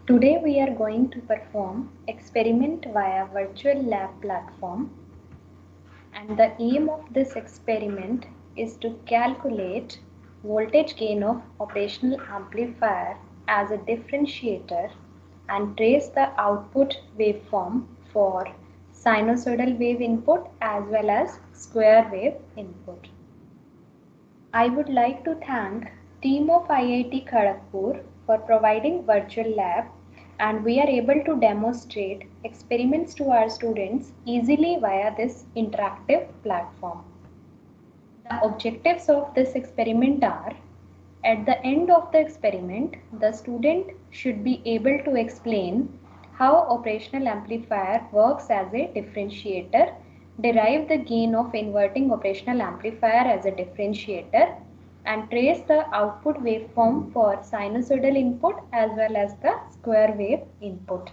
Today we are going to perform experiment via virtual lab platform, and the aim of this experiment is to calculate voltage gain of operational amplifier as a differentiator and trace the output waveform for sinusoidal wave input as well as square wave input. I would like to thank team of IIT Kharagpur for providing virtual lab, and we are able to demonstrate experiments to our students easily via this interactive platform. The objectives of this experiment are: at the end of the experiment, the student should be able to explain how operational amplifier works as a differentiator, derive the gain of inverting operational amplifier as a differentiator, and trace the output waveform for sinusoidal input as well as the square wave input.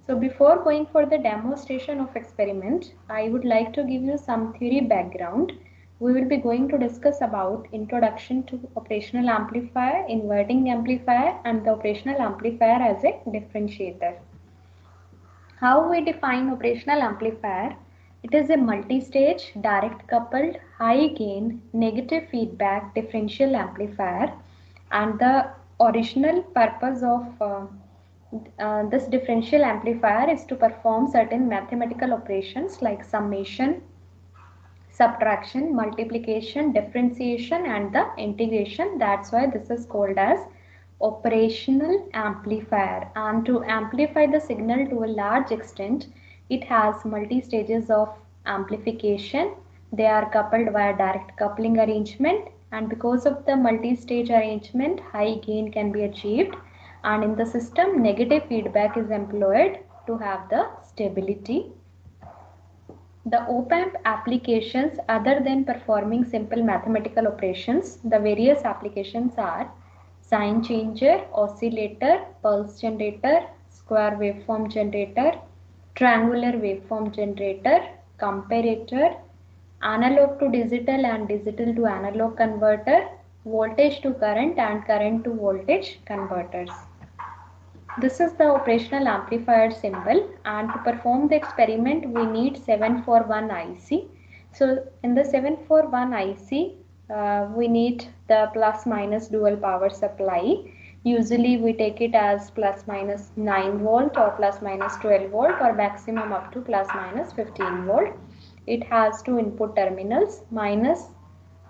So before going for the demonstration of experiment, I would like to give you some theory background. We will be going to discuss about introduction to operational amplifier, inverting amplifier, and the operational amplifier as a differentiator. How we define operational amplifier? It is a multi-stage, direct coupled, high gain, negative feedback differential amplifier, and the original purpose of this differential amplifier is to perform certain mathematical operations like summation, subtraction, multiplication, differentiation, and the integration. That's why this is called as operational amplifier. And to amplify the signal to a large extent, it has multi stages of amplification. They are coupled via direct coupling arrangement, and because of the multi-stage arrangement, high gain can be achieved, and in the system negative feedback is employed to have the stability. The op-amp applications, other than performing simple mathematical operations, the various applications are sign changer, oscillator, pulse generator, square waveform generator, triangular waveform generator, comparator, analog to digital and digital to analog converter, voltage to current and current to voltage converters. This is the operational amplifier symbol, and to perform the experiment we need 741 IC. So in the 741 IC we need the plus minus dual power supply. Usually we take it as plus minus 9 volt or plus minus 12 volt or maximum up to plus minus 15 volt. It has two input terminals, minus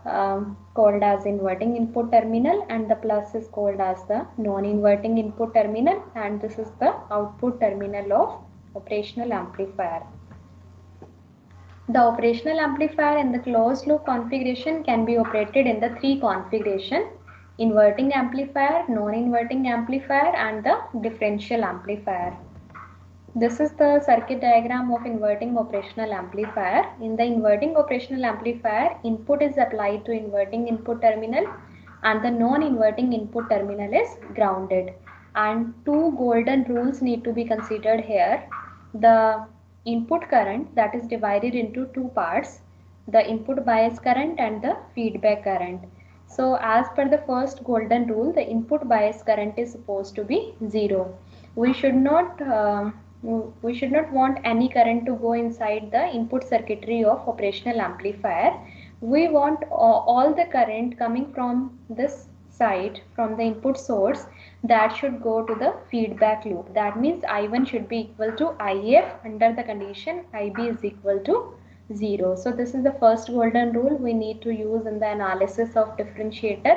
called as inverting input terminal and the plus is called as the non-inverting input terminal, and this is the output terminal of operational amplifier. The operational amplifier in the closed loop configuration can be operated in the three configuration: inverting amplifier, non-inverting amplifier, and the differential amplifier. This is the circuit diagram of inverting operational amplifier. In the inverting operational amplifier, input is applied to inverting input terminal and the non-inverting input terminal is grounded. And two golden rules need to be considered here. The input current, that is divided into two parts: the input bias current and the feedback current. So as per the first golden rule, the input bias current is supposed to be 0. We should not want any current to go inside the input circuitry of operational amplifier. We want all the current coming from this side, from the input source, that should go to the feedback loop. That means I1 should be equal to IF under the condition IB is equal to 0. So this is the first golden rule we need to use in the analysis of differentiator.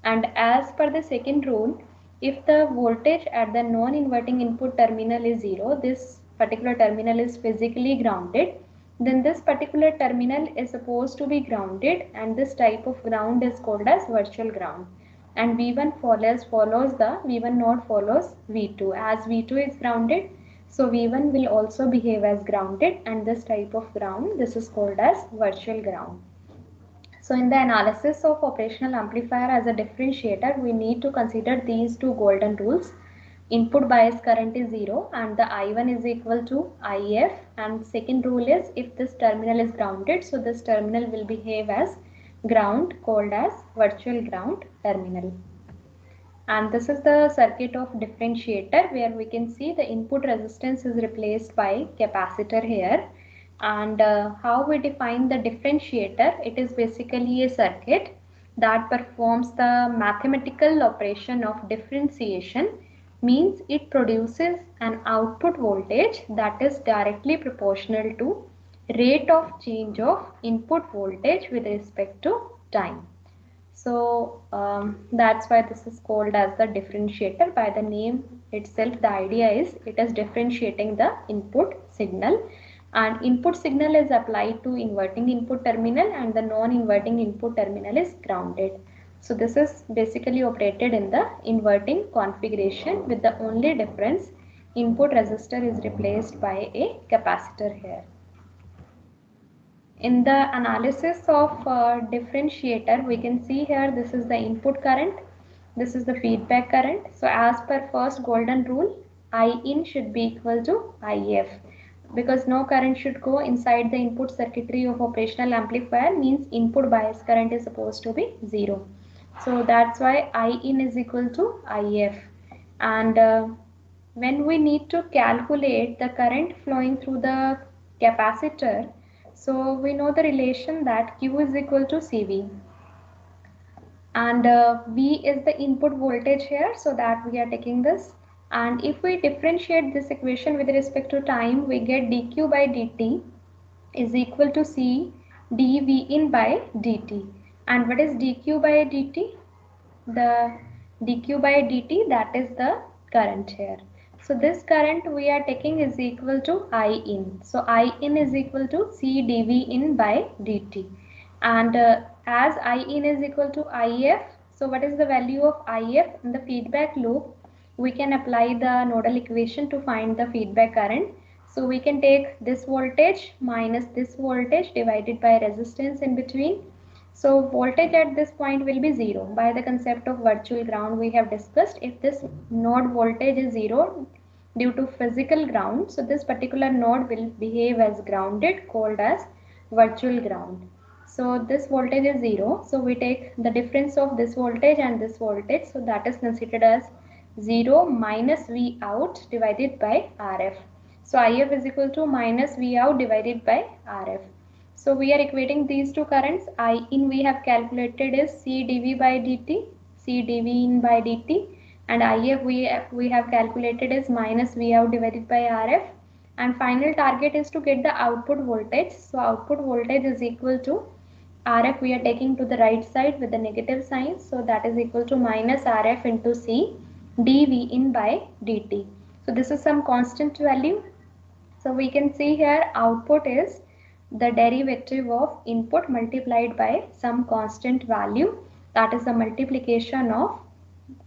And as per the second rule, if the voltage at the non-inverting input terminal is 0, this particular terminal is physically grounded, then this particular terminal is supposed to be grounded, and this type of ground is called as virtual ground. And V1 follows the V1 node follows V2. As V2 is grounded, so V1 will also behave as grounded, and this type of ground, this is called as virtual ground. So in the analysis of operational amplifier as a differentiator, we need to consider these two golden rules. Input bias current is 0 and the I1 is equal to IF, and second rule is if this terminal is grounded, so this terminal will behave as ground, called as virtual ground terminal. And this is the circuit of differentiator, where we can see the input resistance is replaced by capacitor here. And how we define the differentiator, it is basically a circuit that performs the mathematical operation of differentiation, means it produces an output voltage that is directly proportional to rate of change of input voltage with respect to time. So that's why this is called as the differentiator. By the name itself, the idea is it is differentiating the input signal, and input signal is applied to inverting input terminal and the non-inverting input terminal is grounded. So this is basically operated in the inverting configuration, with the only difference input resistor is replaced by a capacitor here. In the analysis of differentiator, we can see here this is the input current, this is the feedback current. So as per first golden rule, I in should be equal to IF, because no current should go inside the input circuitry of operational amplifier, means input bias current is supposed to be 0. So that's why I in is equal to IF. And when we need to calculate the current flowing through the capacitor, so we know the relation that Q is equal to CV, and V is the input voltage here, so that we are taking this. And if we differentiate this equation with respect to time, we get dQ by dt is equal to C dV in by dt. And what is dQ by dt? The dQ by dt, that is the current here. So this current we are taking is equal to I in. So I in is equal to C dV in by dt. And as I in is equal to IF, so what is the value of IF in the feedback loop? We can apply the nodal equation to find the feedback current. So we can take this voltage minus this voltage divided by resistance in between. So voltage at this point will be 0. By the concept of virtual ground we have discussed, if this node voltage is 0 due to physical ground, so this particular node will behave as grounded, called as virtual ground. So this voltage is 0. So we take the difference of this voltage and this voltage. So that is considered as 0 minus V out divided by RF. So IF is equal to minus V out divided by RF. So we are equating these two currents. I in we have calculated is C dV by dt, C dV in by dt, and IF we have calculated is minus V out divided by RF. And final target is to get the output voltage. So output voltage is equal to RF we are taking to the right side with the negative sign. So that is equal to minus RF into C dV in by dt. So this is some constant value. So we can see here output is the derivative of input multiplied by some constant value, that is the multiplication of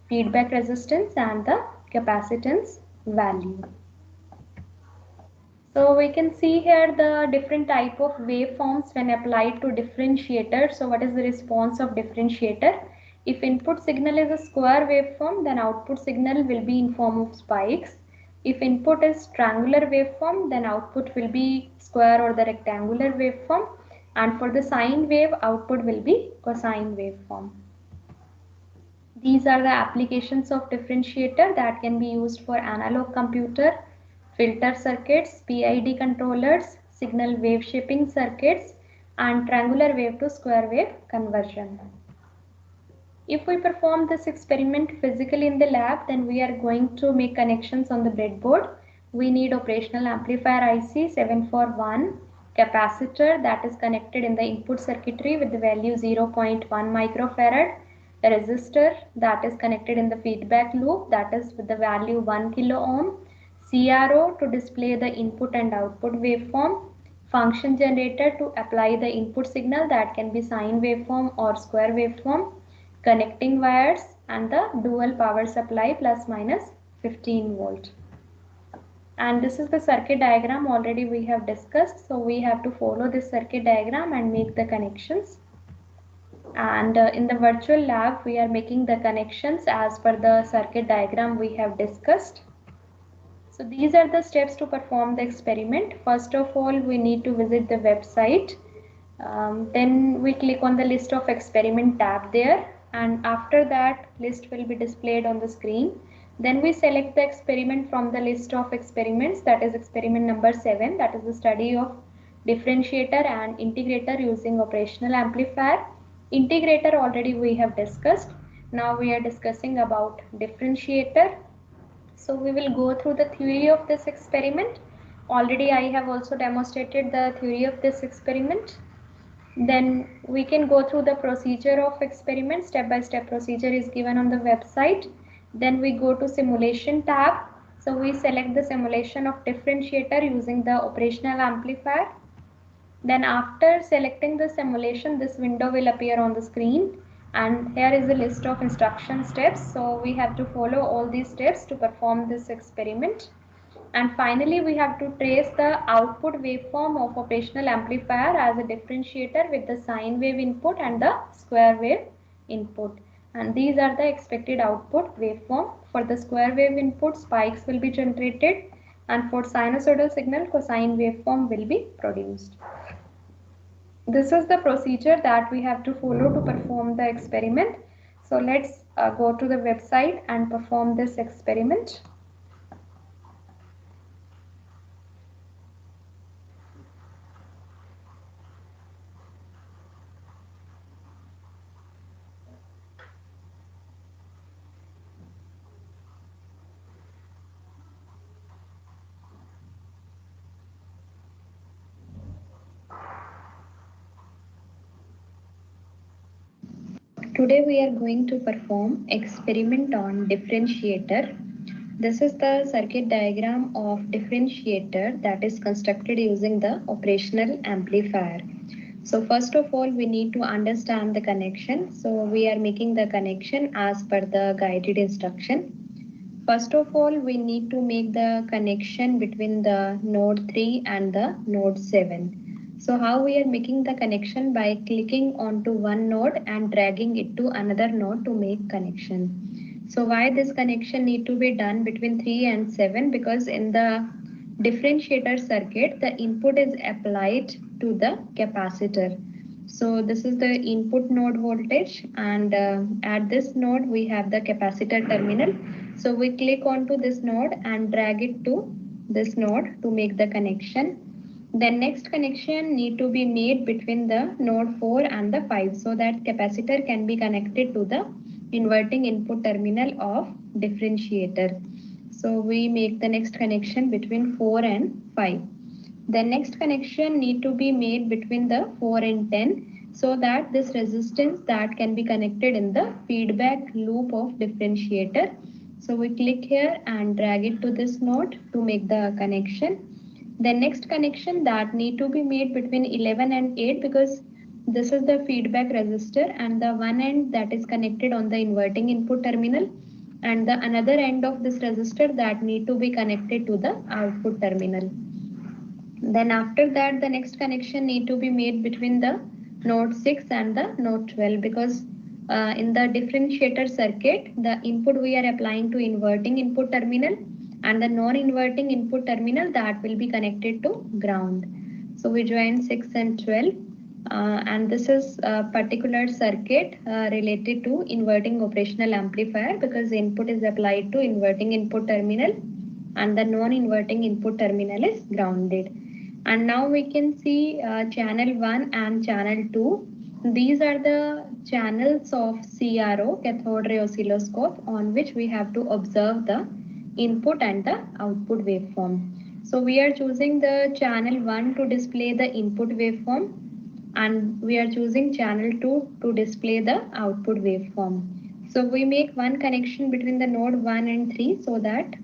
feedback resistance and the capacitance value. So we can see here the different type of waveforms when applied to differentiator. So what is the response of differentiator? If input signal is a square waveform, then output signal will be in form of spikes. If input is triangular waveform, then output will be square or the rectangular waveform. And for the sine wave, output will be cosine waveform. These are the applications of differentiator that can be used for analog computer, filter circuits, PID controllers, signal wave shaping circuits, and triangular wave to square wave conversion. If we perform this experiment physically in the lab, then we are going to make connections on the breadboard. We need operational amplifier IC 741, capacitor that is connected in the input circuitry with the value 0.1 microfarad, a resistor that is connected in the feedback loop that is with the value 1 kilo ohm, CRO to display the input and output waveform, function generator to apply the input signal that can be sine waveform or square waveform, connecting wires, and the dual power supply plus minus 15 volt. And this is the circuit diagram already we have discussed. So we have to follow this circuit diagram and make the connections. And in the virtual lab we are making the connections as per the circuit diagram we have discussed. So these are the steps to perform the experiment. First of all, we need to visit the website. Then we click on the list of experiment tab there. and after that list will be displayed on the screen. Then we select the experiment from the list of experiments, that is experiment number 7, that is the study of differentiator and integrator using operational amplifier. Integrator already we have discussed. Now we are discussing about differentiator. So we will go through the theory of this experiment. Already I have also demonstrated the theory of this experiment. Then we can go through the procedure of experiment. Step-by-step procedure is given on the website. Then we go to simulation tab. So we select the simulation of differentiator using the operational amplifier. Then after selecting the simulation, this window will appear on the screen, and here is a list of instruction steps. So we have to follow all these steps to perform this experiment. And finally we have to trace the output waveform of operational amplifier as a differentiator with the sine wave input and the square wave input. And these are the expected output waveform. For the square wave input, spikes will be generated, and for sinusoidal signal, cosine waveform will be produced. This is the procedure that we have to follow to perform the experiment. So let's go to the website and perform this experiment. Today we are going to perform experiment on differentiator. This is the circuit diagram of differentiator that is constructed using the operational amplifier. So first of all we need to understand the connection. So we are making the connection as per the guided instruction. First of all we need to make the connection between the node 3 and the node 7. So how we are making the connection? By clicking onto one node and dragging it to another node to make connection. So why this connection need to be done between 3 and 7? Because in the differentiator circuit, the input is applied to the capacitor. So this is the input node voltage, and at this node we have the capacitor terminal. So we click onto this node and drag it to this node to make the connection. The next connection need to be made between the node 4 and the 5 so that capacitor can be connected to the inverting input terminal of differentiator. So we make the next connection between 4 and 5. The next connection need to be made between the 4 and 10 so that this resistance that can be connected in the feedback loop of differentiator. So we click here and drag it to this node to make the connection. The next connection that need to be made between 11 and 8 because this is the feedback resistor and the one end that is connected on the inverting input terminal and the another end of this resistor that need to be connected to the output terminal. Then after that the next connection need to be made between the node 6 and the node 12 because in the differentiator circuit the input we are applying to inverting input terminal and the non-inverting input terminal that will be connected to ground. So we join 6 and 12 and this is a particular circuit related to inverting operational amplifier because the input is applied to inverting input terminal and the non-inverting input terminal is grounded. And now we can see channel 1 and channel 2. These are the channels of CRO, cathode ray oscilloscope, on which we have to observe the input and the output waveform. So we are choosing the channel 1 to display the input waveform and we are choosing channel 2 to display the output waveform. So we make one connection between the node 1 and 3 so that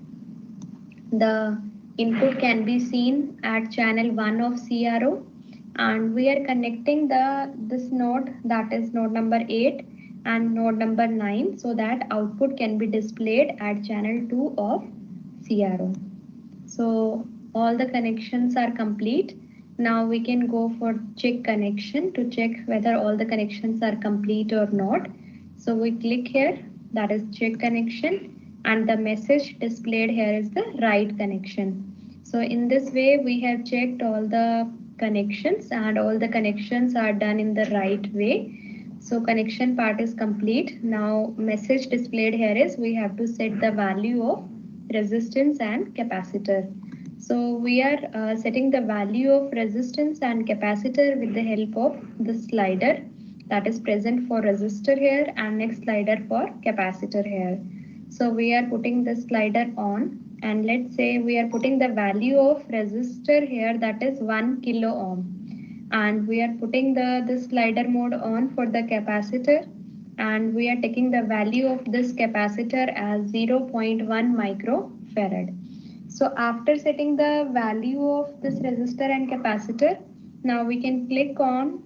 the input can be seen at channel 1 of CRO, and we are connecting this node, that is node number 8 and node number 9 so that output can be displayed at channel 2 of CRO. So all the connections are complete. Now we can go for check connection to check whether all the connections are complete or not. So we click here, that is check connection, and the message displayed here is the right connection. So in this way we have checked all the connections and all the connections are done in the right way. So connection part is complete. Now message displayed here is we have to set the value of resistance and capacitor. So we are setting the value of resistance and capacitor with the help of the slider that is present for resistor here and next slider for capacitor here. So we are putting the slider on, and let's say we are putting the value of resistor here, that is 1 kilo ohm, and we are putting the slider mode on for the capacitor, and we are taking the value of this capacitor as 0.1 microfarad. So after setting the value of this resistor and capacitor, now we can click on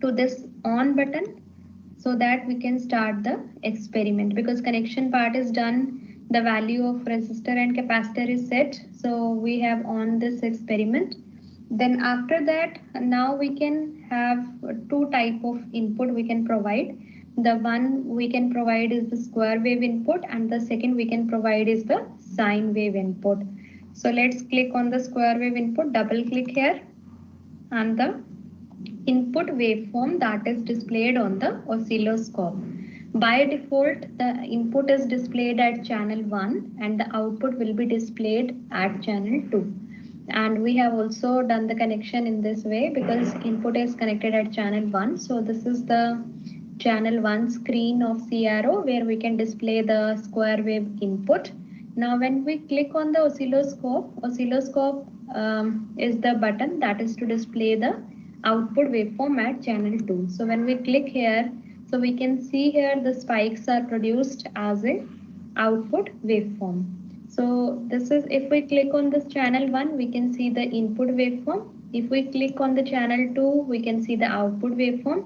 to this on button so that we can start the experiment. Because connection part is done, the value of resistor and capacitor is set, so we have on this experiment. Then after that, now we can have two type of input we can provide. The one we can provide is the square wave input, and the second we can provide is the sine wave input. So let's click on the square wave input, double click here, and the input waveform that is displayed on the oscilloscope. By default, the input is displayed at channel 1 and the output will be displayed at channel 2. And we have also done the connection in this way because input is connected at channel 1. So this is the channel 1 screen of CRO where we can display the square wave input. Now when we click on the oscilloscope is the button that is to display the output waveform at channel 2. So when we click here, so we can see here the spikes are produced as a output waveform. So this is, if we click on this channel 1, we can see the input waveform. If we click on the channel 2, we can see the output waveform.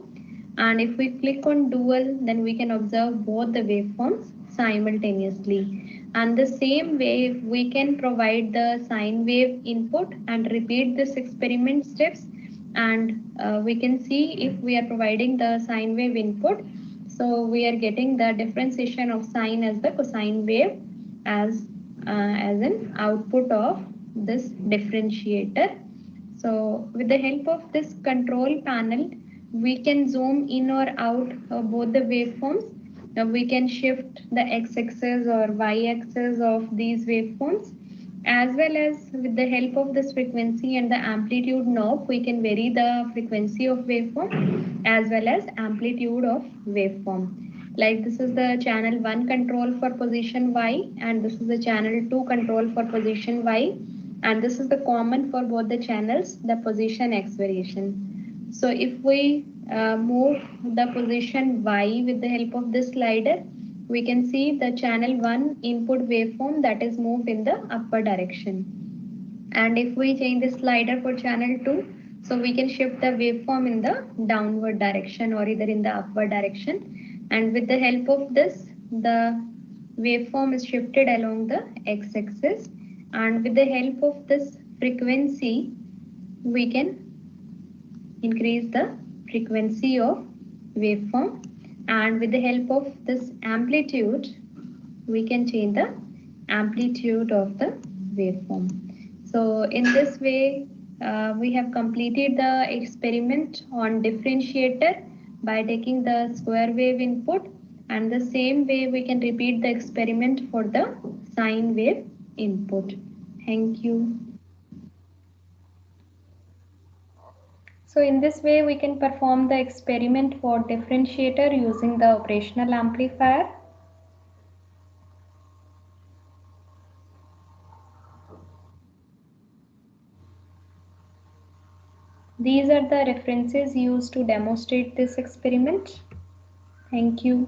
And if we click on dual, then we can observe both the waveforms simultaneously. And the same way, we can provide the sine wave input and repeat this experiment steps. And we can see if we are providing the sine wave input, so we are getting the differentiation of sine as the cosine wave as an output of this differentiator. So with the help of this control panel, we can zoom in or out both the waveforms. Now we can shift the x-axis or y-axis of these waveforms, as well as with the help of this frequency and the amplitude knob, we can vary the frequency of waveform as well as amplitude of waveform. Like this is the channel 1 control for position Y, and this is the channel 2 control for position Y, and this is the common for both the channels, the position X variation. So if we move the position Y with the help of this slider, we can see the channel 1 input waveform that is moved in the upper direction. And if we change the slider for channel 2, so we can shift the waveform in the downward direction or either in the upward direction. And with the help of this, the waveform is shifted along the x-axis. And with the help of this frequency, we can increase the frequency of waveform. And with the help of this amplitude, we can change the amplitude of the waveform. So in this way, we have completed the experiment on differentiator by taking the square wave input, and the same way we can repeat the experiment for the sine wave input. Thank you. So in this way, we can perform the experiment for differentiator using the operational amplifier. These are the references used to demonstrate this experiment. Thank you.